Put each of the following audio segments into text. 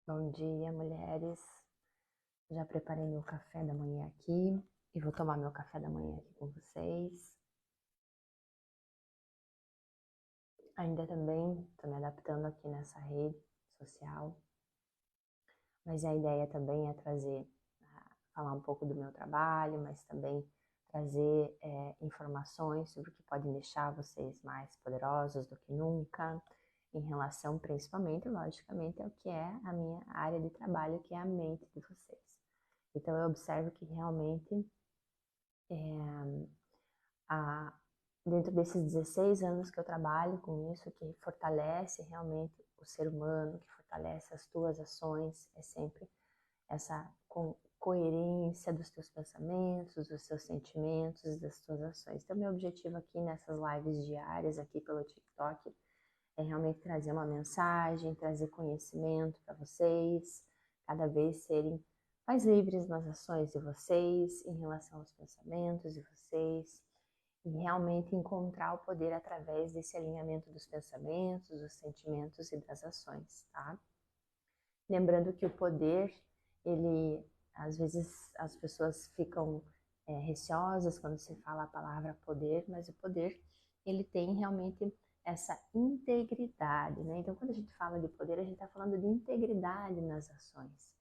Bom dia, mulheres. Já preparei meu café da manhã aqui e vou tomar meu café da manhã aqui com vocês. Ainda também estou me adaptando aqui nessa rede social, mas a ideia também é falar um pouco do meu trabalho, mas também trazer informações sobre o que pode deixar vocês mais poderosos do que nunca, em relação principalmente, logicamente, ao que é a minha área de trabalho, que é a mente de vocês. Então eu observo que realmente a, dentro desses 16 anos que eu trabalho com isso, que fortalece realmente o ser humano, que fortalece as tuas ações, é sempre essa coerência dos teus pensamentos, dos teus sentimentos, das tuas ações. Então, meu objetivo aqui nessas lives diárias, aqui pelo TikTok, é realmente trazer uma mensagem, trazer conhecimento para vocês, cada vez serem mais livres nas ações de vocês, em relação aos pensamentos de vocês, e realmente encontrar o poder através desse alinhamento dos pensamentos, dos sentimentos e das ações, tá? Lembrando que o poder, ele, às vezes as pessoas ficam receosas quando se fala a palavra poder, mas o poder, ele tem realmente essa integridade, né? Então, quando a gente fala de poder, a gente está falando de integridade nas ações.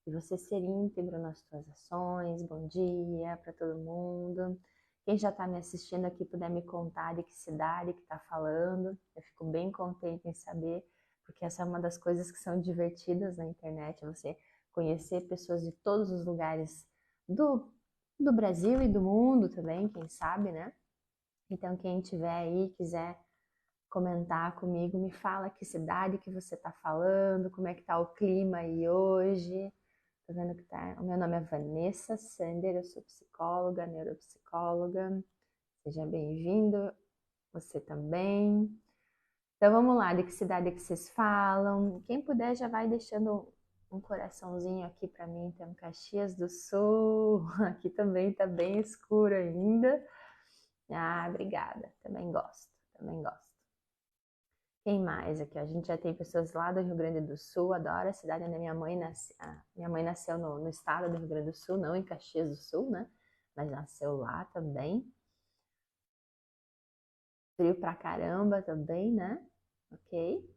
E você ser íntegro nas suas ações. Bom dia para todo mundo. Quem já está me assistindo aqui puder me contar de que cidade que está falando, eu fico bem contente em saber, porque essa é uma das coisas que são divertidas na internet, você conhecer pessoas de todos os lugares do Brasil e do mundo também, quem sabe, né? Então, quem tiver aí, quiser comentar comigo, me fala que cidade que você está falando, como é que tá o clima aí hoje. Tô vendo que tá. O meu nome é Vanessa Sander, eu sou psicóloga, neuropsicóloga. Seja bem-vindo, você também. Então vamos lá, de que cidade que vocês falam? Quem puder já vai deixando um coraçãozinho aqui para mim. Tem Caxias do Sul, aqui também tá bem escuro ainda. Ah, obrigada, também gosto, também gosto. Quem mais aqui? A gente já tem pessoas lá do Rio Grande do Sul, adoro a cidade onde minha mãe nasceu. Minha mãe nasceu no estado do Rio Grande do Sul, não em Caxias do Sul, né? Mas nasceu lá também. Frio pra caramba também, né? Ok?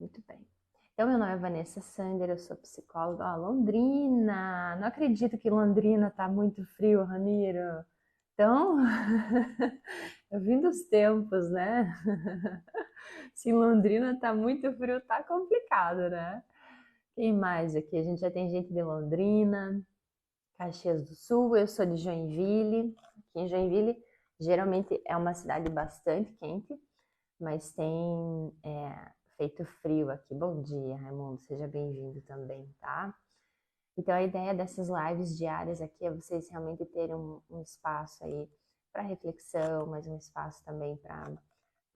Muito bem. Então, meu nome é Vanessa Sander, eu sou psicóloga. Ó, Londrina! Não acredito que Londrina tá muito frio, Ramiro. Então, eu vim dos tempos, né? Se Londrina tá muito frio, tá complicado, né? Quem mais aqui? A gente já tem gente de Londrina, Caxias do Sul, eu sou de Joinville. Aqui em Joinville, geralmente é uma cidade bastante quente, mas tem feito frio aqui. Bom dia, Raimundo, seja bem-vindo também, tá? Então, a ideia dessas lives diárias aqui é vocês realmente terem um espaço aí para reflexão, mas um espaço também para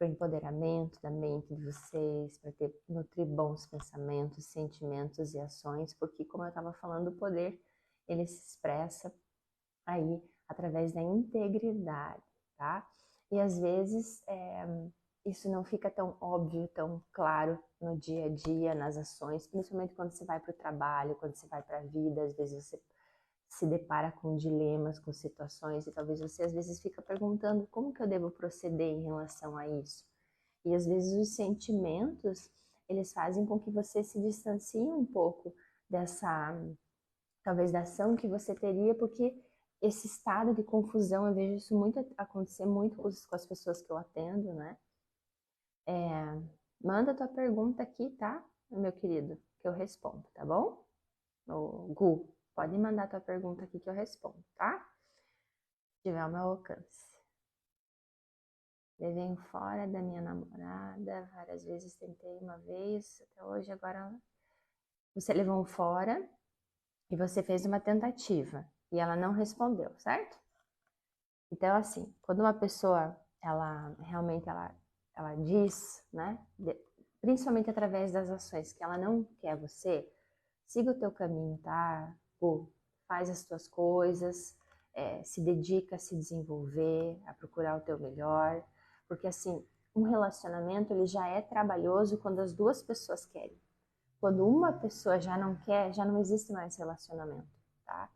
o empoderamento da mente de vocês, para nutrir bons pensamentos, sentimentos e ações, porque, como eu estava falando, o poder, ele se expressa aí através da integridade, tá? E às vezes isso não fica tão óbvio, tão claro no dia a dia, nas ações, principalmente quando você vai para o trabalho, quando você vai para a vida, às vezes você se depara com dilemas, com situações, e talvez você às vezes fica perguntando como que eu devo proceder em relação a isso. E às vezes os sentimentos, eles fazem com que você se distancie um pouco dessa, talvez da ação que você teria, porque esse estado de confusão, eu vejo isso muito acontecer muito com as pessoas que eu atendo, né? Manda tua pergunta aqui, tá, meu querido, que eu respondo, tá bom? O Gu, pode mandar tua pergunta aqui que eu respondo, tá? Se tiver ao meu alcance. Levei fora da minha namorada, várias vezes tentei uma vez, até hoje, agora você levou um fora e você fez uma tentativa e ela não respondeu, certo? Então, assim, quando uma pessoa, ela realmente, ela diz, né, principalmente através das ações, que ela não quer você, siga o teu caminho, tá? Pô, faz as tuas coisas, se dedica a se desenvolver, a procurar o teu melhor, porque assim, um relacionamento ele já é trabalhoso quando as duas pessoas querem. quando uma pessoa já não quer, já não existe mais relacionamento, tá?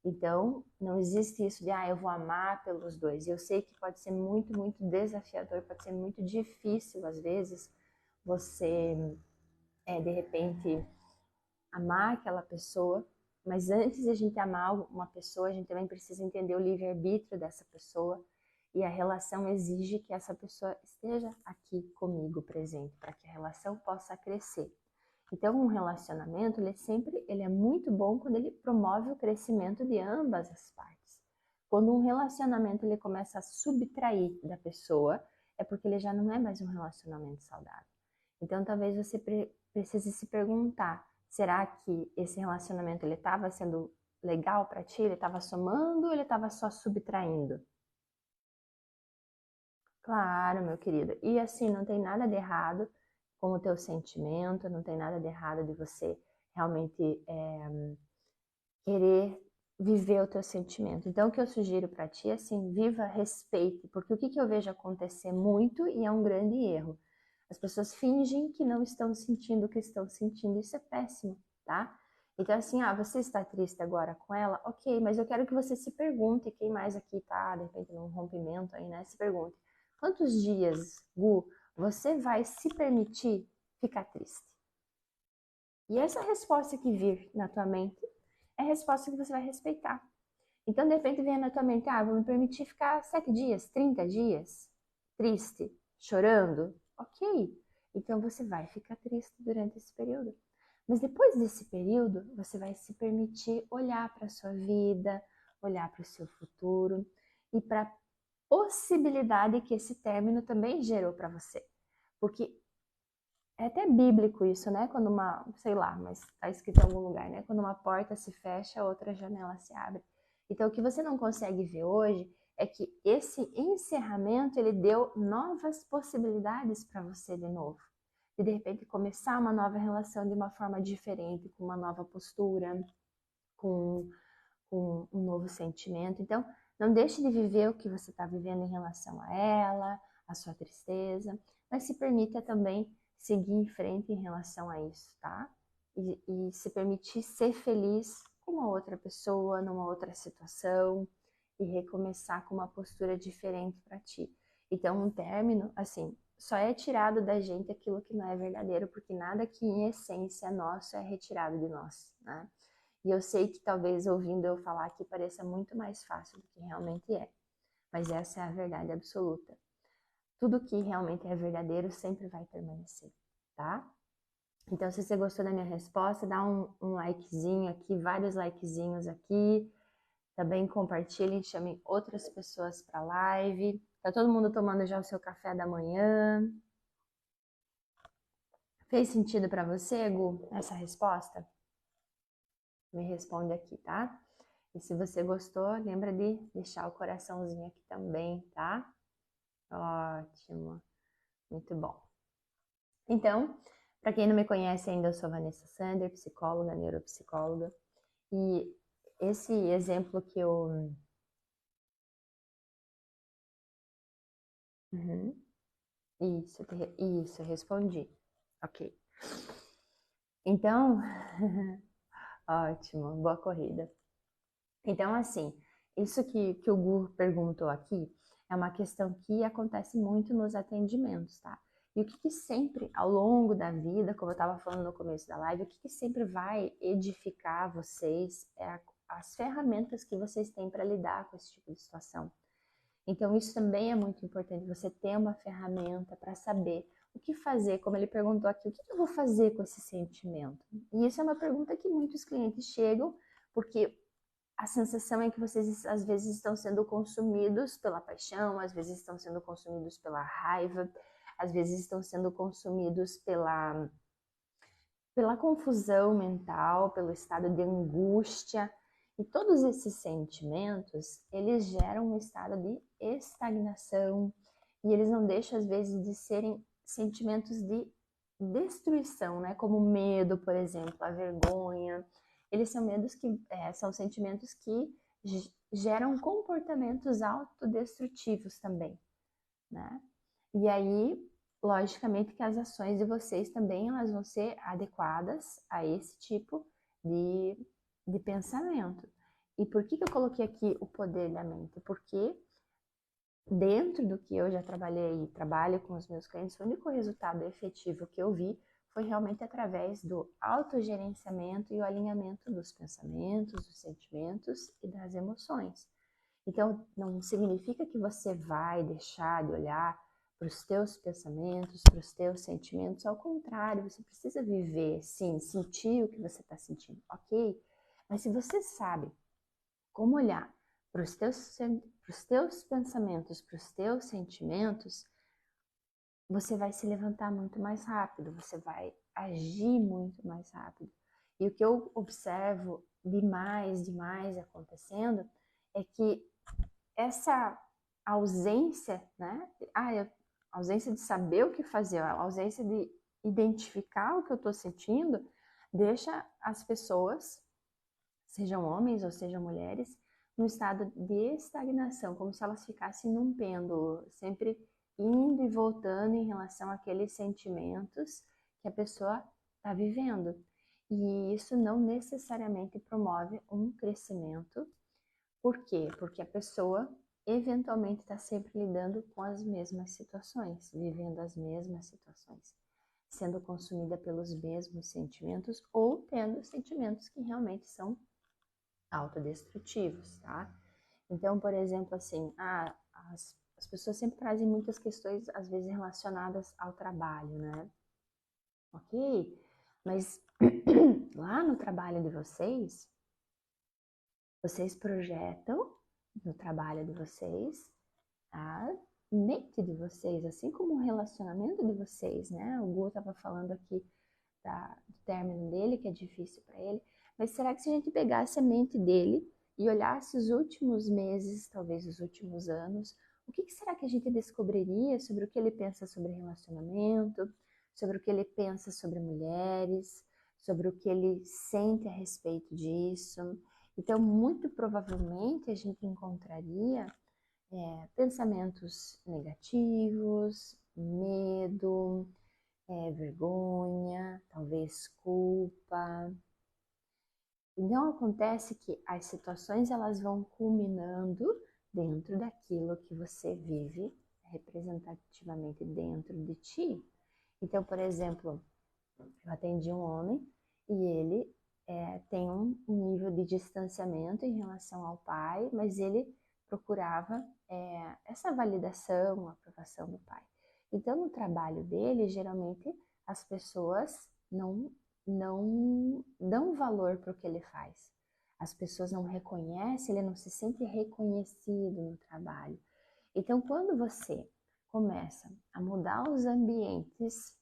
Então, não existe isso de, eu vou amar pelos dois. Eu sei que pode ser muito, muito desafiador, pode ser muito difícil, às vezes, você, de repente, amar aquela pessoa, mas antes de a gente amar uma pessoa, a gente também precisa entender o livre-arbítrio dessa pessoa, e a relação exige que essa pessoa esteja aqui comigo presente, para que a relação possa crescer. Então, um relacionamento, ele é muito bom quando ele promove o crescimento de ambas as partes. Quando um relacionamento ele começa a subtrair da pessoa, é porque ele já não é mais um relacionamento saudável. Então, talvez você precise se perguntar, será que esse relacionamento ele estava sendo legal para ti? Ele estava somando ou ele estava só subtraindo? Claro, meu querido. E assim, não tem nada de errado com o teu sentimento, não tem nada de errado de você realmente querer viver o teu sentimento. Então, o que eu sugiro para ti é assim, viva, respeite, porque o que eu vejo acontecer muito e é um grande erro. As pessoas fingem que não estão sentindo o que estão sentindo, isso é péssimo, tá? Então, assim, você está triste agora com ela? Ok, mas eu quero que você se pergunte, quem mais aqui tá, de repente, num rompimento aí, né? Se pergunte, quantos dias, Gu, você vai se permitir ficar triste? E essa resposta que vir na tua mente é a resposta que você vai respeitar. Então, de repente, vem na tua mente, vou me permitir ficar 7 dias, 30 dias, triste, chorando. Ok, então você vai ficar triste durante esse período. Mas depois desse período, você vai se permitir olhar para a sua vida, olhar para o seu futuro e para a possibilidade que esse término também gerou para você. Porque é até bíblico isso, né? Quando sei lá, mas está escrito em algum lugar, né? Quando uma porta se fecha, outra janela se abre. Então, o que você não consegue ver hoje é que esse encerramento, ele deu novas possibilidades para você de novo. De repente, começar uma nova relação de uma forma diferente, com uma nova postura, com um novo sentimento. Então, não deixe de viver o que você está vivendo em relação a ela, a sua tristeza, mas se permita também seguir em frente em relação a isso, tá? E se permitir ser feliz com uma outra pessoa, numa outra situação, e recomeçar com uma postura diferente para ti. Então, um término, assim, só é tirado da gente aquilo que não é verdadeiro, porque nada que em essência nosso é retirado de nós, né? E eu sei que talvez ouvindo eu falar aqui pareça muito mais fácil do que realmente é, mas essa é a verdade absoluta. Tudo que realmente é verdadeiro sempre vai permanecer, tá? Então, se você gostou da minha resposta, dá um likezinho aqui, vários likezinhos aqui. Também compartilhem, chamem outras pessoas para a live. Tá todo mundo tomando já o seu café da manhã? Fez sentido para você, Gu, essa resposta? Me responde aqui, tá? E se você gostou, lembra de deixar o coraçãozinho aqui também, tá? Ótimo, muito bom. Então, para quem não me conhece ainda, eu sou Vanessa Sander, psicóloga, neuropsicóloga. E esse exemplo que eu... Uhum. Isso, eu respondi. Ok. Então, ótimo, boa corrida. Então, assim, isso que o Gu perguntou aqui é uma questão que acontece muito nos atendimentos, tá? E o que sempre, ao longo da vida, como eu estava falando no começo da live, o que sempre vai edificar vocês é as ferramentas que vocês têm para lidar com esse tipo de situação. Então, isso também é muito importante, você ter uma ferramenta para saber o que fazer, como ele perguntou aqui, o que eu vou fazer com esse sentimento? E isso é uma pergunta que muitos clientes chegam, porque a sensação é que vocês às vezes estão sendo consumidos pela paixão, às vezes estão sendo consumidos pela raiva, às vezes estão sendo consumidos pela confusão mental, pelo estado de angústia. E todos esses sentimentos, eles geram um estado de estagnação e eles não deixam às vezes de serem sentimentos de destruição, né? Como o medo, por exemplo, a vergonha. Eles são medos que são sentimentos que geram comportamentos autodestrutivos também, né? E aí logicamente que as ações de vocês também elas vão ser adequadas a esse tipo de pensamento. E por que eu coloquei aqui o poder da mente? Porque dentro do que eu já trabalhei e trabalho com os meus clientes, o único resultado efetivo que eu vi foi realmente através do autogerenciamento e o alinhamento dos pensamentos, dos sentimentos e das emoções. Então, não significa que você vai deixar de olhar para os teus pensamentos, para os teus sentimentos. Ao contrário, você precisa viver, sim, sentir o que você está sentindo, ok? Mas se você sabe como olhar para os teus pensamentos, para os teus sentimentos, você vai se levantar muito mais rápido, você vai agir muito mais rápido. E o que eu observo demais acontecendo é que essa ausência, né? A ausência de saber o que fazer, a ausência de identificar o que eu estou sentindo, deixa as pessoas, sejam homens ou sejam mulheres, num estado de estagnação, como se elas ficassem num pêndulo, sempre indo e voltando em relação àqueles sentimentos que a pessoa está vivendo. E isso não necessariamente promove um crescimento. Por quê? Porque a pessoa eventualmente está sempre lidando com as mesmas situações, vivendo as mesmas situações, sendo consumida pelos mesmos sentimentos ou tendo sentimentos que realmente são autodestrutivos, tá? Então, por exemplo, assim, as pessoas sempre trazem muitas questões, às vezes, relacionadas ao trabalho, né? Ok? Mas lá no trabalho de vocês projetam no trabalho de vocês a mente de vocês, assim como o relacionamento de vocês, né? O Gu estava falando aqui do término dele, que é difícil para ele, mas será que se a gente pegasse a mente dele e olhasse os últimos meses, talvez os últimos anos, o que será que a gente descobriria sobre o que ele pensa sobre relacionamento, sobre o que ele pensa sobre mulheres, sobre o que ele sente a respeito disso? Então, muito provavelmente a gente encontraria pensamentos negativos, medo, vergonha, talvez culpa. Então acontece que as situações elas vão culminando dentro daquilo que você vive representativamente dentro de ti. Então, por exemplo, eu atendi um homem e ele tem um nível de distanciamento em relação ao pai, mas ele procurava essa validação, aprovação do pai. Então, no trabalho dele, geralmente as pessoas não dão valor para o que ele faz. As pessoas não reconhecem, ele não se sente reconhecido no trabalho. Então, quando você começa a mudar os ambientes,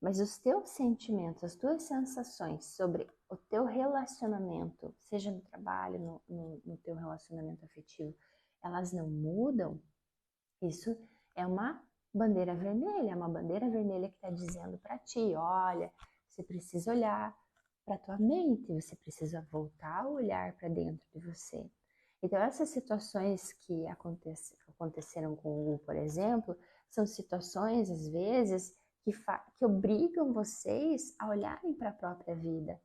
mas os teus sentimentos, as tuas sensações sobre o teu relacionamento, seja no trabalho, no teu relacionamento afetivo, elas não mudam, isso é uma bandeira vermelha, é uma bandeira vermelha que está dizendo para ti, olha, você precisa olhar para tua mente, você precisa voltar a olhar para dentro de você. Então, essas situações que aconteceram com o Hugo, por exemplo, são situações, às vezes, que obrigam vocês a olharem para a própria vida.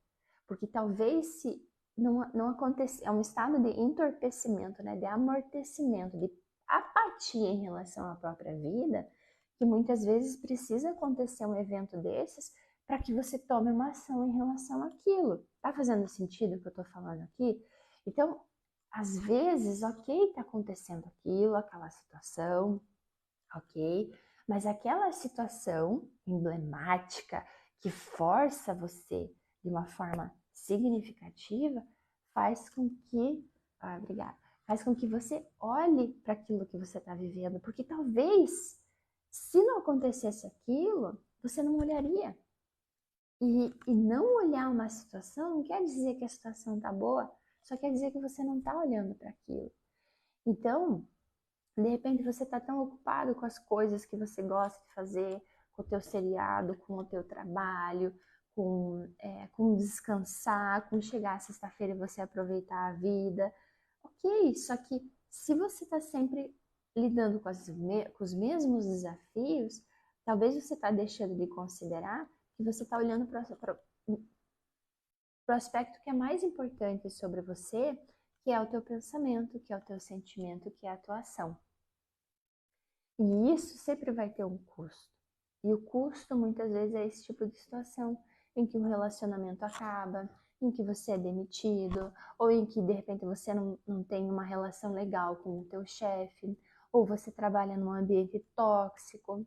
Porque talvez se não aconteça, é um estado de entorpecimento, né, de amortecimento, de apatia em relação à própria vida, que muitas vezes precisa acontecer um evento desses para que você tome uma ação em relação àquilo. Tá fazendo sentido o que eu tô falando aqui? Então, às vezes, ok, tá acontecendo aquilo, aquela situação, ok, mas aquela situação emblemática que força você de uma forma significativa faz com que, obrigada, faz com que você olhe para aquilo que você está vivendo, porque talvez, se não acontecesse aquilo, você não olharia. E não olhar uma situação não quer dizer que a situação está boa, só quer dizer que você não está olhando para aquilo. Então, de repente você está tão ocupado com as coisas que você gosta de fazer, com o teu seriado, com o teu trabalho, com descansar, com chegar sexta-feira e você aproveitar a vida. Ok, só que se você está sempre lidando com os mesmos desafios, Talvez você está deixando de considerar que você está olhando para o aspecto que é mais importante sobre você, que é o teu pensamento, que é o teu sentimento, que é a tua ação. E isso sempre vai ter um custo. E o custo, muitas vezes, é esse tipo de situação em que o relacionamento acaba, em que você é demitido, ou em que, de repente, você não tem uma relação legal com o teu chefe, ou você trabalha num ambiente tóxico.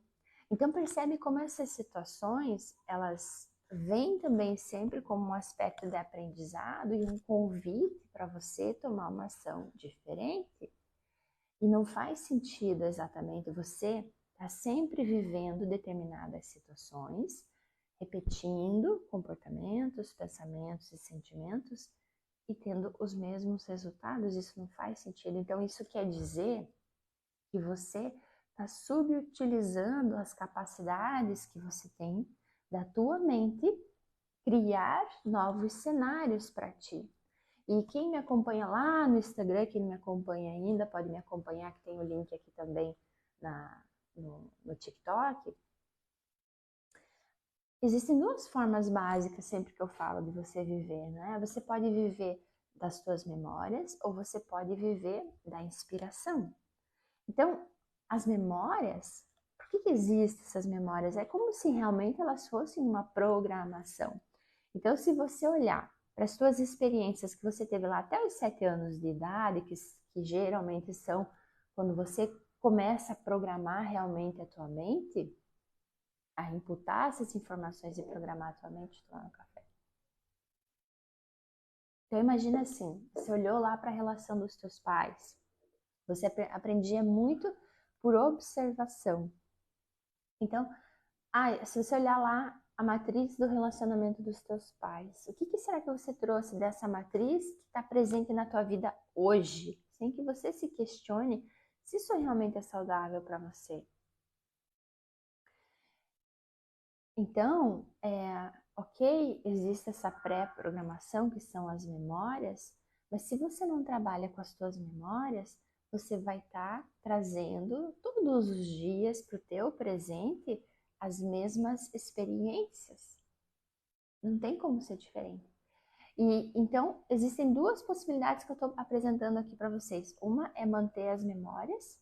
Então, percebe como essas situações, elas vêm também sempre como um aspecto de aprendizado e um convite para você tomar uma ação diferente. E não faz sentido exatamente você estar sempre vivendo determinadas situações, repetindo comportamentos, pensamentos e sentimentos e tendo os mesmos resultados. Isso não faz sentido. Então, isso quer dizer que você está subutilizando as capacidades que você tem da tua mente criar novos cenários para ti. E quem me acompanha lá no Instagram, quem não me acompanha ainda, pode me acompanhar, que tem o link aqui também no TikTok. Existem duas formas básicas sempre que eu falo de você viver, né? Você pode viver das suas memórias ou você pode viver da inspiração. Então, as memórias, por que existem essas memórias? É como se realmente elas fossem uma programação. Então, se você olhar para as suas experiências que você teve lá até os 7 anos de idade, que geralmente são quando você começa a programar realmente a tua mente, a imputar essas informações e programar a tua mente, tomar um café. Então, imagina assim, você olhou lá para a relação dos teus pais, você aprendia muito por observação. Então, se você olhar lá a matriz do relacionamento dos teus pais, o que será que você trouxe dessa matriz que está presente na tua vida hoje, sem que você se questione se isso realmente é saudável para você? Então, ok, existe essa pré-programação que são as memórias, mas se você não trabalha com as tuas memórias, você vai estar trazendo todos os dias para o teu presente as mesmas experiências. Não tem como ser diferente. E então existem duas possibilidades que eu estou apresentando aqui para vocês. Uma é manter as memórias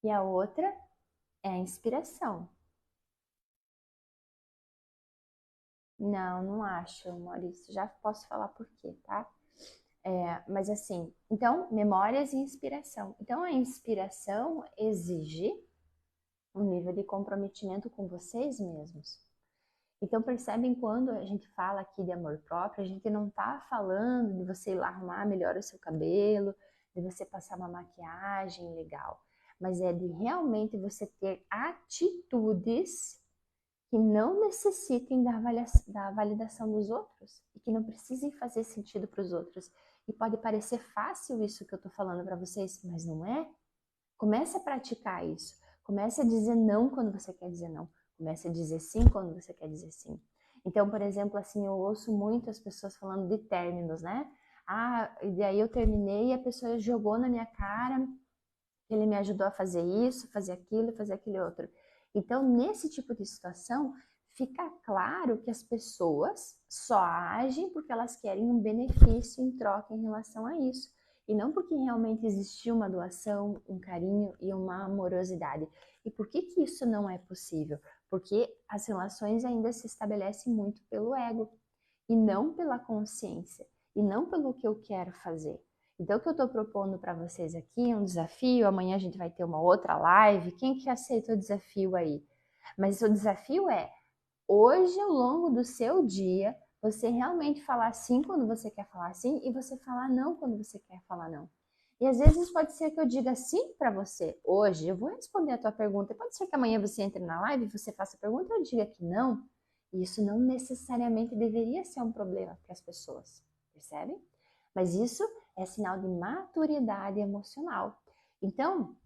e a outra é a inspiração. Não, não acho, Maurício. Já posso falar por quê, tá? Mas assim, então, memórias e inspiração. Então, a inspiração exige um nível de comprometimento com vocês mesmos. Então, percebem quando a gente fala aqui de amor próprio, a gente não tá falando de você ir lá arrumar melhor o seu cabelo, de você passar uma maquiagem legal, mas é de realmente você ter atitudes que não necessitem da validação dos outros e que não precisem fazer sentido para os outros. E pode parecer fácil isso que eu tô falando para vocês, mas não é. Comece a praticar isso. Comece a dizer não quando você quer dizer não. Comece a dizer sim quando você quer dizer sim. Então, por exemplo, assim, eu ouço muito as pessoas falando de términos, né? E daí eu terminei e a pessoa jogou na minha cara, ele me ajudou a fazer isso, fazer aquilo, fazer aquele outro. Então, nesse tipo de situação, fica claro que as pessoas só agem porque elas querem um benefício em troca em relação a isso. E não porque realmente existiu uma doação, um carinho e uma amorosidade. E por que isso não é possível? Porque as relações ainda se estabelecem muito pelo ego e não pela consciência e não pelo que eu quero fazer. Então, o que eu estou propondo para vocês aqui é um desafio. Amanhã a gente vai ter uma outra live. Quem que aceita o desafio aí? Mas o desafio é, hoje, ao longo do seu dia, você realmente falar sim quando você quer falar sim e você falar não quando você quer falar não. E às vezes pode ser que eu diga sim para você hoje, eu vou responder a tua pergunta. E pode ser que amanhã você entre na live e você faça a pergunta e eu diga que não. E isso não necessariamente deveria ser um problema para as pessoas, percebe? Mas isso é sinal de maturidade emocional. Então,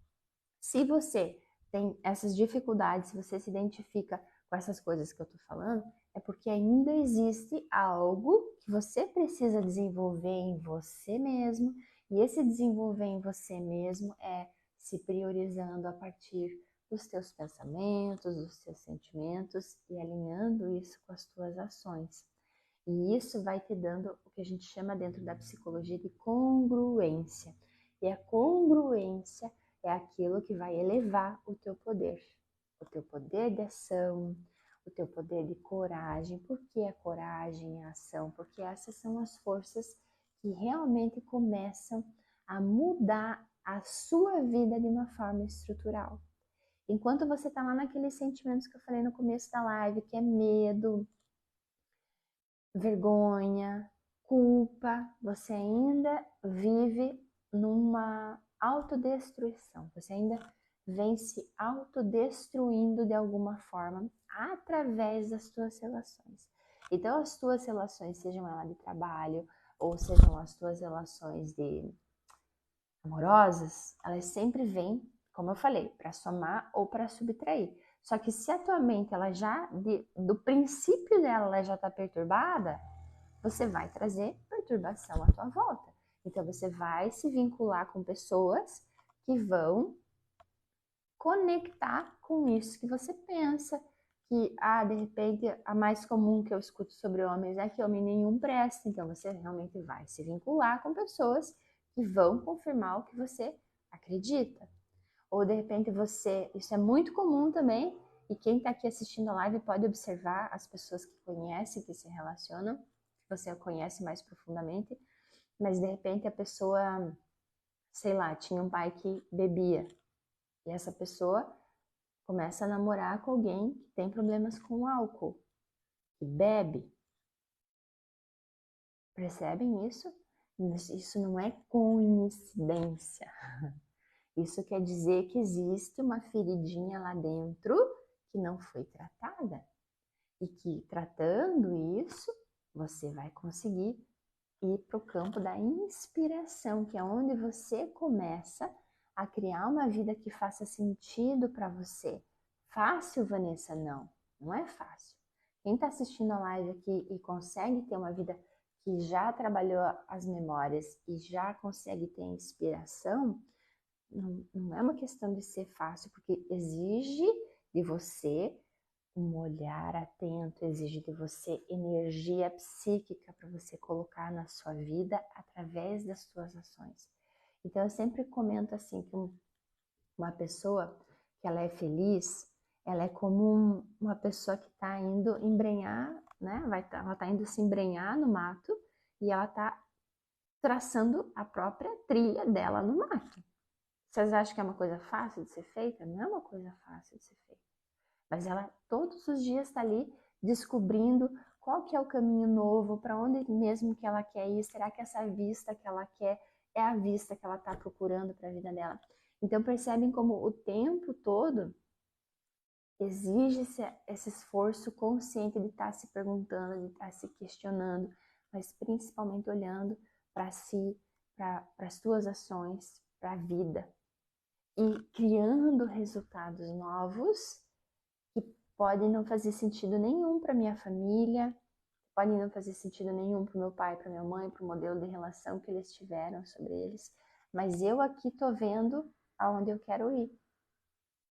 se você tem essas dificuldades, se você se identifica com essas coisas que eu estou falando, é porque ainda existe algo que você precisa desenvolver em você mesmo, e esse desenvolver em você mesmo é se priorizando a partir dos teus pensamentos, dos teus sentimentos e alinhando isso com as tuas ações. E isso vai te dando o que a gente chama dentro da psicologia de congruência. E a congruência é aquilo que vai elevar o teu poder de ação, o teu poder de coragem. Por que a coragem e a ação? Porque essas são as forças que realmente começam a mudar a sua vida de uma forma estrutural. Enquanto você está lá naqueles sentimentos que eu falei no começo da live, que é medo, vergonha, culpa, você ainda vive numa autodestruição, você ainda vem se autodestruindo de alguma forma através das tuas relações. Então, as tuas relações, sejam elas de trabalho ou sejam as tuas relações amorosas, elas sempre vêm, como eu falei, para somar ou para subtrair. Só que se a tua mente, ela já, do princípio dela, ela já está perturbada, você vai trazer perturbação à tua volta. Então, você vai se vincular com pessoas que vão conectar com isso que você pensa. Que, de repente, a mais comum que eu escuto sobre homens é que homem nenhum presta. Então, você realmente vai se vincular com pessoas que vão confirmar o que você acredita. Ou, de repente, isso é muito comum também, e quem está aqui assistindo a live pode observar as pessoas que conhecem, que se relacionam, que você conhece mais profundamente, mas, de repente, a pessoa, sei lá, tinha um pai que bebia, e essa pessoa começa a namorar com alguém que tem problemas com álcool, que bebe. Percebem isso? Isso não é coincidência. Isso quer dizer que existe uma feridinha lá dentro que não foi tratada. E que tratando isso, você vai conseguir ir para o campo da inspiração, que é onde você começa a criar uma vida que faça sentido para você. Fácil, Vanessa? Não é fácil. Quem está assistindo a live aqui e consegue ter uma vida que já trabalhou as memórias e já consegue ter inspiração, não é uma questão de ser fácil, porque exige de você um olhar atento, exige de você energia psíquica para você colocar na sua vida através das suas ações. Então eu sempre comento assim que uma pessoa que ela é feliz, ela é como uma pessoa que está indo embrenhar, né? Ela está indo se embrenhar no mato e ela está traçando a própria trilha dela no mato. Vocês acham que é uma coisa fácil de ser feita? Não é uma coisa fácil de ser feita. Mas ela todos os dias está ali descobrindo qual que é o caminho novo, para onde mesmo que ela quer ir, será que essa vista que ela quer é a vista que ela está procurando para a vida dela? Então percebem como o tempo todo exige esse esforço consciente de estar se perguntando, de estar se questionando, mas principalmente olhando para si, para as tuas ações, para a vida e criando resultados novos que podem não fazer sentido nenhum para minha família, podem não fazer sentido nenhum para o meu pai, para minha mãe, para o modelo de relação que eles tiveram sobre eles, mas eu aqui tô vendo aonde eu quero ir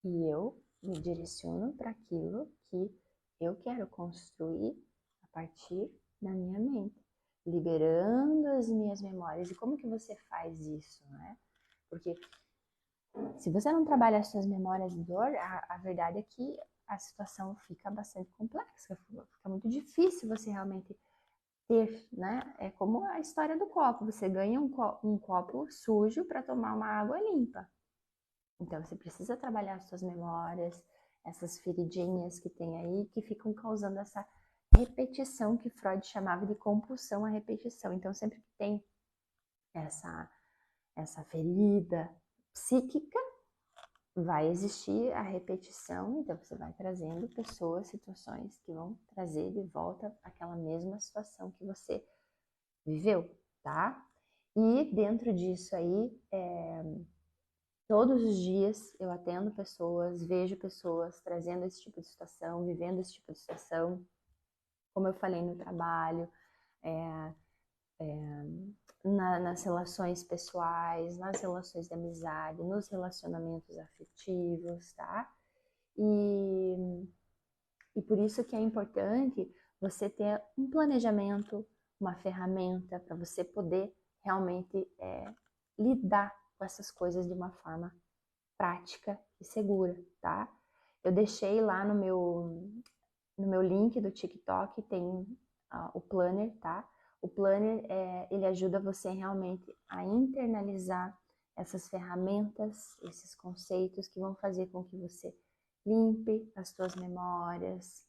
e eu me direciono para aquilo que eu quero construir a partir da minha mente, liberando as minhas memórias. E como que você faz isso, né? Porque se você não trabalha as suas memórias de dor, a verdade é que a situação fica bastante complexa, fica muito difícil você realmente ter, né? É como a história do copo, você ganha um copo sujo para tomar uma água limpa. Então você precisa trabalhar as suas memórias, essas feridinhas que tem aí, que ficam causando essa repetição que Freud chamava de compulsão à repetição. Então sempre que tem essa ferida psíquica, vai existir a repetição, então você vai trazendo pessoas, situações que vão trazer de volta aquela mesma situação que você viveu, tá? E dentro disso aí, todos os dias eu atendo pessoas, vejo pessoas trazendo esse tipo de situação, vivendo esse tipo de situação, como eu falei no trabalho, nas relações pessoais, nas relações de amizade, nos relacionamentos afetivos, tá? E por isso que é importante você ter um planejamento, uma ferramenta para você poder realmente lidar com essas coisas de uma forma prática e segura, tá? Eu deixei lá no meu link do TikTok, tem o planner, tá? O planner, ele ajuda você realmente a internalizar essas ferramentas, esses conceitos que vão fazer com que você limpe as suas memórias,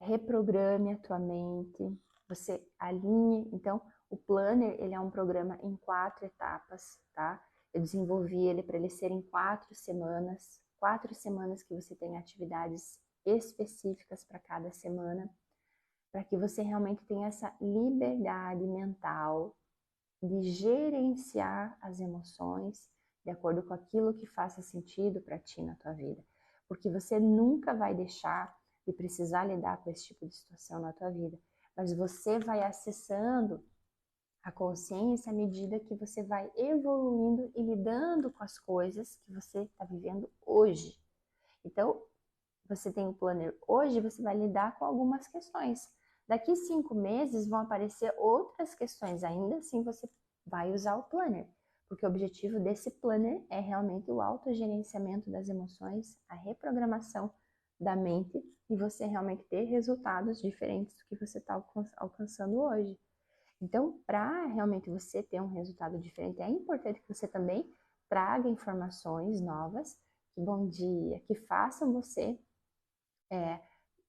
reprograme a tua mente, você alinhe. Então, o planner, ele é um programa em 4 etapas, tá? Eu desenvolvi ele para ele ser em 4 semanas, 4 semanas que você tem atividades específicas para cada semana, para que você realmente tenha essa liberdade mental de gerenciar as emoções de acordo com aquilo que faça sentido para ti na tua vida. Porque você nunca vai deixar de precisar lidar com esse tipo de situação na tua vida, mas você vai acessando a consciência à medida que você vai evoluindo e lidando com as coisas que você está vivendo hoje. Então, você tem o planner hoje, você vai lidar com algumas questões. Daqui 5 meses vão aparecer outras questões, ainda assim você vai usar o planner, porque o objetivo desse planner é realmente o autogerenciamento das emoções, a reprogramação da mente e você realmente ter resultados diferentes do que você está alcançando hoje. Então, para realmente você ter um resultado diferente, é importante que você também traga informações novas, que bom dia, que façam você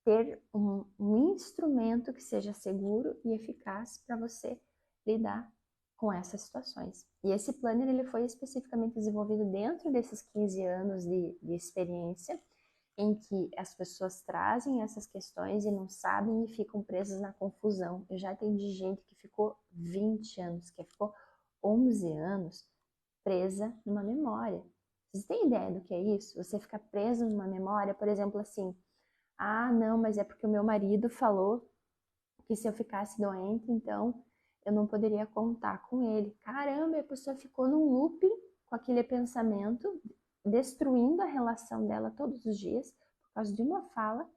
ter um instrumento que seja seguro e eficaz para você lidar com essas situações. E esse planner ele foi especificamente desenvolvido dentro desses 15 anos de experiência, em que as pessoas trazem essas questões e não sabem e ficam presas na confusão. Eu já atendi gente que ficou 20 anos, que ficou 11 anos presa numa memória. Vocês têm ideia do que é isso? Você fica preso numa memória, por exemplo, assim, ah, não, mas é porque o meu marido falou que se eu ficasse doente, então eu não poderia contar com ele. Caramba, a pessoa ficou num looping com aquele pensamento, destruindo a relação dela todos os dias, por causa de uma fala,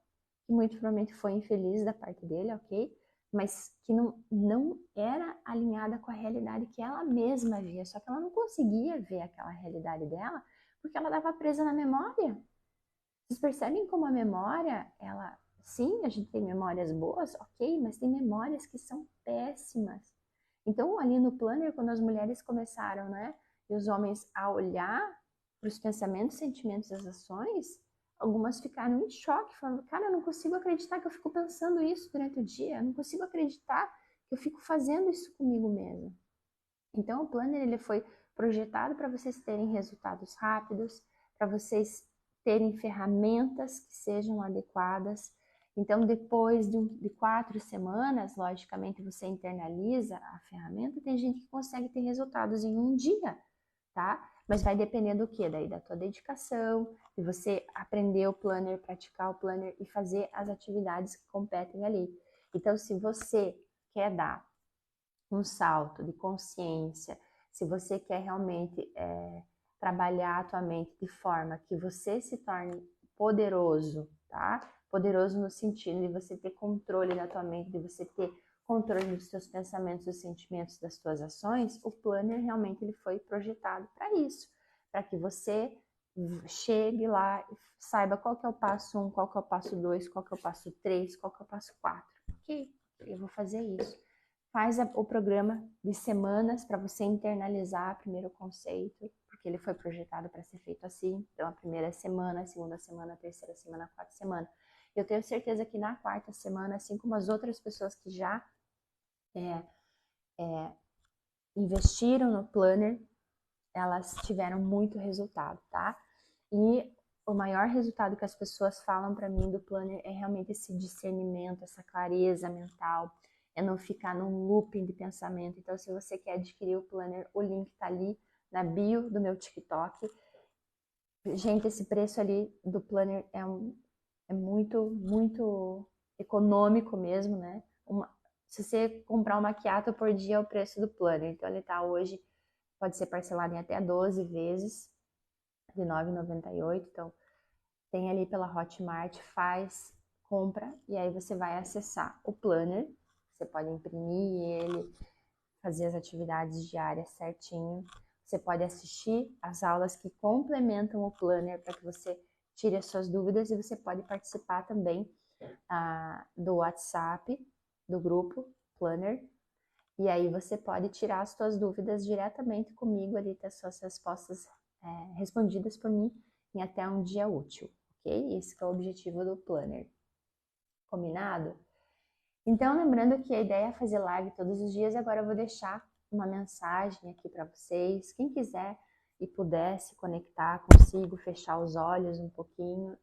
que muito provavelmente foi infeliz da parte dele, ok? Mas que não era alinhada com a realidade que ela mesma via, só que ela não conseguia ver aquela realidade dela, porque ela estava presa na memória. Vocês percebem como a memória, ela, sim, a gente tem memórias boas, ok, mas tem memórias que são péssimas. Então, ali no planner, quando as mulheres começaram, né, e os homens a olhar para os pensamentos, sentimentos, as ações, algumas ficaram em choque, falando, cara, eu não consigo acreditar que eu fico pensando isso durante o dia, eu não consigo acreditar que eu fico fazendo isso comigo mesma. Então, o planner, ele foi projetado para vocês terem resultados rápidos, para vocês terem ferramentas que sejam adequadas. Então, depois de 4 semanas, logicamente, você internaliza a ferramenta. Tem gente que consegue ter resultados em um dia, tá? Mas vai depender do quê? Daí da tua dedicação, de você aprender o planner, praticar o planner e fazer as atividades que competem ali. Então, se você quer dar um salto de consciência, se você quer realmente trabalhar a tua mente de forma que você se torne poderoso, tá? Poderoso no sentido de você ter controle da tua mente, de você ter controle dos seus pensamentos, dos sentimentos, das tuas ações, o planner realmente ele foi projetado para isso, para que você chegue lá e saiba qual que é o passo 1, qual que é o passo 2, qual que é o passo 3, qual que é o passo 4. Ok, eu vou fazer isso. Faz o programa de semanas para você internalizar primeiro o conceito, porque ele foi projetado para ser feito assim. Então, a primeira semana, a segunda semana, a terceira semana, a quarta semana. Eu tenho certeza que na quarta semana, assim como as outras pessoas que já investiram no planner, elas tiveram muito resultado, tá? E o maior resultado que as pessoas falam para mim do planner é realmente esse discernimento, essa clareza mental, é não ficar num looping de pensamento. Então, se você quer adquirir o planner, o link tá ali na bio do meu TikTok. Gente, esse preço ali do planner é muito, muito econômico mesmo, né? Se você comprar uma macchiato por dia é o preço do planner. Então, ele tá hoje, pode ser parcelado em até 12 vezes, de R$ 9,98. Então, tem ali pela Hotmart, faz, compra, e aí você vai acessar o planner. Você pode imprimir ele, fazer as atividades diárias certinho. Você pode assistir as aulas que complementam o planner para que você tire as suas dúvidas, e você pode participar também do WhatsApp, do grupo Planner, e aí você pode tirar as suas dúvidas diretamente comigo ali, ter suas respostas respondidas por mim em até um dia útil, ok? Esse que é o objetivo do Planner. Combinado? Então, lembrando que a ideia é fazer live todos os dias. Agora eu vou deixar uma mensagem aqui para vocês. Quem quiser e puder se conectar consigo, fechar os olhos um pouquinho,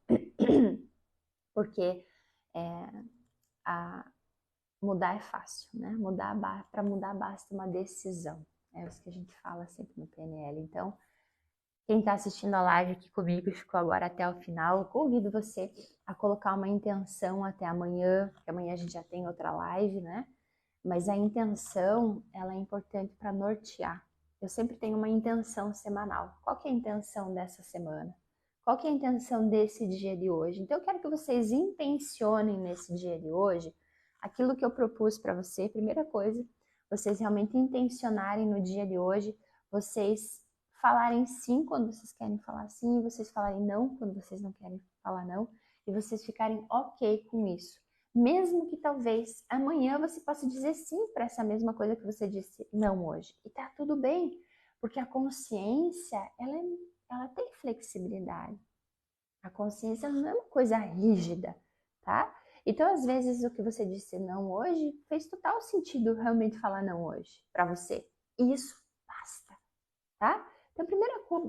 porque mudar é fácil, né? Para mudar basta uma decisão. É isso que a gente fala sempre no PNL. Então, quem está assistindo a live aqui comigo e ficou agora até o final, eu convido você a colocar uma intenção até amanhã, porque amanhã a gente já tem outra live, né? Mas a intenção, ela é importante para nortear. Eu sempre tenho uma intenção semanal. Qual que é a intenção dessa semana? Qual que é a intenção desse dia de hoje? Então eu quero que vocês intencionem nesse dia de hoje aquilo que eu propus para você. Primeira coisa, vocês realmente intencionarem no dia de hoje, vocês falarem sim quando vocês querem falar sim, vocês falarem não quando vocês não querem falar não, e vocês ficarem ok com isso. Mesmo que talvez amanhã você possa dizer sim para essa mesma coisa que você disse não hoje. E tá tudo bem, porque a consciência, ela tem flexibilidade. A consciência não é uma coisa rígida, tá? Então, às vezes, o que você disse não hoje fez total sentido realmente falar não hoje para você. E isso basta, tá? Então,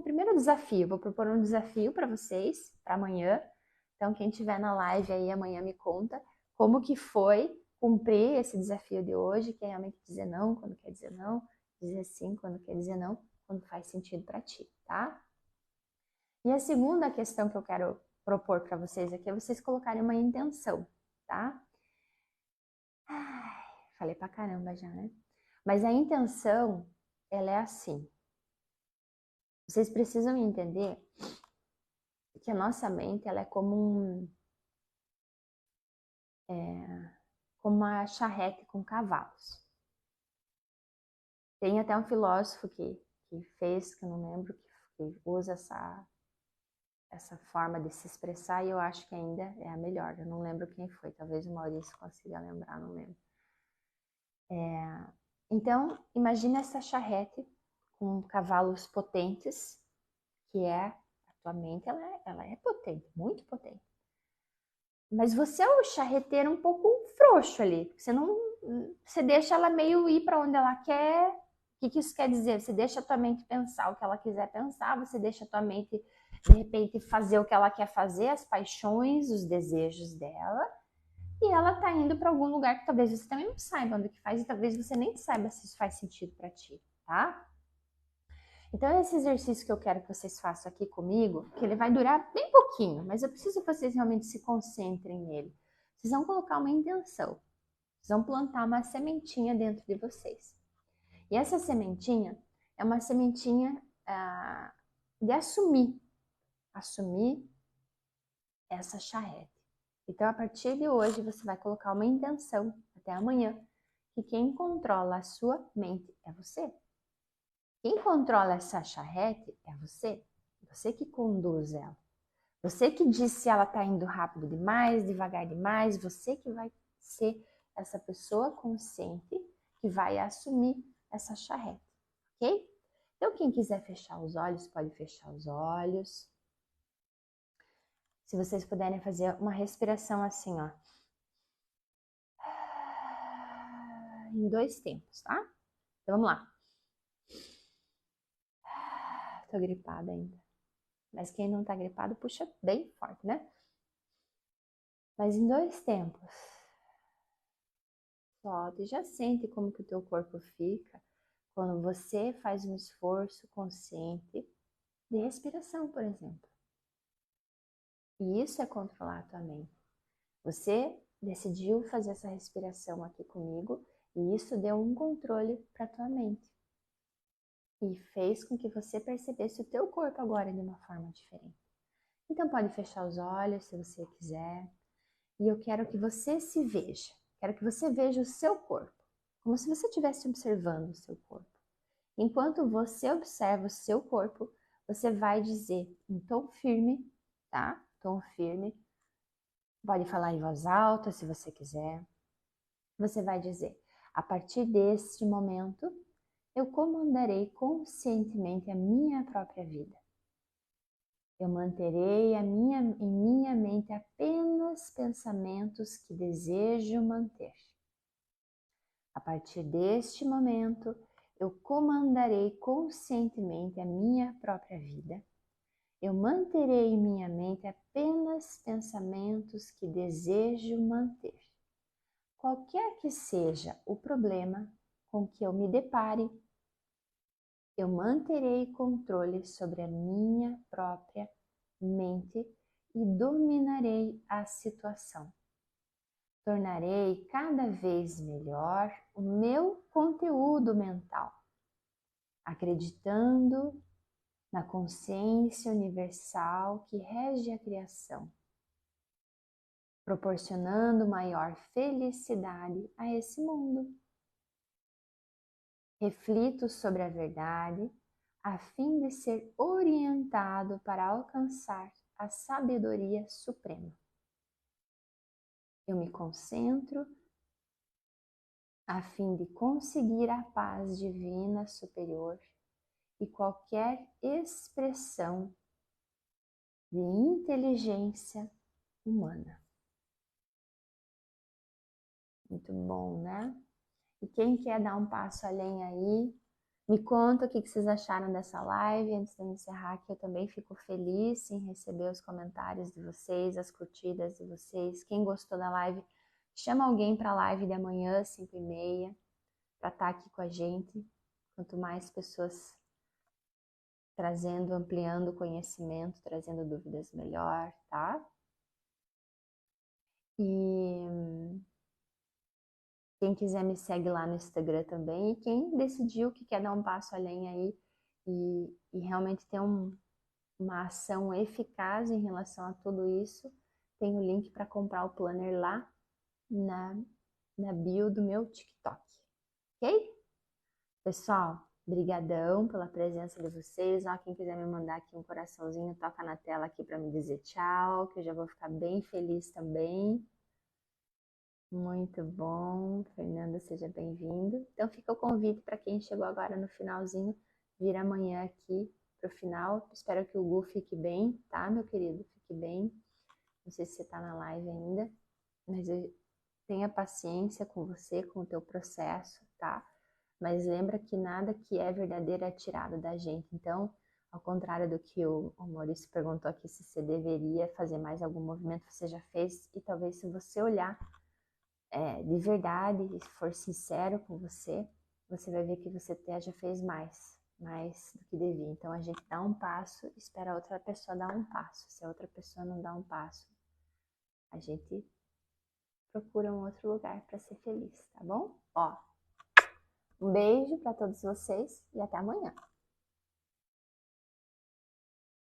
primeiro desafio, vou propor um desafio para vocês, para amanhã. Então, quem estiver na live aí amanhã me conta como que foi cumprir esse desafio de hoje, que é realmente dizer não quando quer dizer não, dizer sim quando quer dizer não, quando faz sentido para ti, tá? E a segunda questão que eu quero propor para vocês aqui é vocês colocarem uma intenção, tá? Ai, falei pra caramba já, né? Mas a intenção, ela é assim. Vocês precisam entender que a nossa mente, ela é como uma charrete com cavalos. Tem até um filósofo que fez, que eu não lembro, que usa essa forma de se expressar, e eu acho que ainda é a melhor. Eu não lembro quem foi, talvez o Maurício consiga lembrar, não lembro. Então, imagina essa charrete com cavalos potentes, que é a tua mente, ela é potente, muito potente. Mas você é o charreteiro um pouco frouxo ali. Você deixa ela meio ir para onde ela quer. O que isso quer dizer? Você deixa a tua mente pensar o que ela quiser pensar, você deixa a tua mente, de repente, fazer o que ela quer fazer, as paixões, os desejos dela, e ela tá indo para algum lugar que talvez você também não saiba onde que faz, e talvez você nem saiba se isso faz sentido para ti, tá? Então, esse exercício que eu quero que vocês façam aqui comigo, que ele vai durar bem pouquinho, mas eu preciso que vocês realmente se concentrem nele. Vocês vão colocar uma intenção. Vocês vão plantar uma sementinha dentro de vocês. E essa sementinha é uma sementinha de assumir essa charrete. Então, a partir de hoje, você vai colocar uma intenção até amanhã, que quem controla a sua mente é você. Quem controla essa charrete é você. Você que conduz ela. Você que diz se ela está indo rápido demais, devagar demais. Você que vai ser essa pessoa consciente que vai assumir essa charrete, ok? Então, quem quiser fechar os olhos, pode fechar os olhos. Se vocês puderem fazer uma respiração assim, ó. Em 2 tempos, tá? Então, vamos lá. Tô gripada ainda. Mas quem não tá gripado, puxa bem forte, né? Mas em 2 tempos. Solta e já sente como que o teu corpo fica quando você faz um esforço consciente de respiração, por exemplo. E isso é controlar a tua mente. Você decidiu fazer essa respiração aqui comigo e isso deu um controle para a tua mente. E fez com que você percebesse o teu corpo agora de uma forma diferente. Então pode fechar os olhos se você quiser. E eu quero que você se veja. Quero que você veja o seu corpo, como se você estivesse observando o seu corpo. Enquanto você observa o seu corpo, você vai dizer em tom firme, tá? Tom firme. Pode falar em voz alta se você quiser. Você vai dizer: a partir deste momento, eu comandarei conscientemente a minha própria vida. Eu manterei em minha mente apenas pensamentos que desejo manter. A partir deste momento, eu comandarei conscientemente a minha própria vida. Eu manterei em minha mente apenas pensamentos que desejo manter. Qualquer que seja o problema com que eu me depare, eu manterei controle sobre a minha própria mente e dominarei a situação. Tornarei cada vez melhor o meu conteúdo mental, acreditando na consciência universal que rege a criação, proporcionando maior felicidade a esse mundo. Reflito sobre a verdade a fim de ser orientado para alcançar a sabedoria suprema. Eu me concentro a fim de conseguir a paz divina superior e qualquer expressão de inteligência humana. Muito bom, né? E quem quer dar um passo além aí, me conta o que vocês acharam dessa live. Antes de eu encerrar, que eu também fico feliz em receber os comentários de vocês, as curtidas de vocês. Quem gostou da live, chama alguém para a live de amanhã, 5h30, para estar aqui com a gente. Quanto mais pessoas trazendo, ampliando o conhecimento, trazendo dúvidas melhor, tá? E quem quiser me segue lá no Instagram também. E quem decidiu que quer dar um passo além aí e realmente ter uma ação eficaz em relação a tudo isso, tem o link para comprar o planner lá na bio do meu TikTok. Ok? Pessoal, brigadão pela presença de vocês. Ó, quem quiser me mandar aqui um coraçãozinho, toca na tela aqui para me dizer tchau, que eu já vou ficar bem feliz também. Muito bom, Fernanda, seja bem-vindo. Então fica o convite para quem chegou agora no finalzinho, vir amanhã aqui pro final. Espero que o Gu fique bem, tá, meu querido? Fique bem. Não sei se você tá na live ainda, mas tenha paciência com você, com o teu processo, tá? Mas lembra que nada que é verdadeiro é tirado da gente. Então, ao contrário do que o Maurício perguntou aqui, se você deveria fazer mais algum movimento, você já fez. E talvez se você olhar de verdade e for sincero com você, você vai ver que você até já fez mais do que devia. Então a gente dá um passo, espera a outra pessoa dar um passo. Se a outra pessoa não dá um passo, a gente procura um outro lugar para ser feliz, tá bom? Ó, um beijo para todos vocês e até amanhã.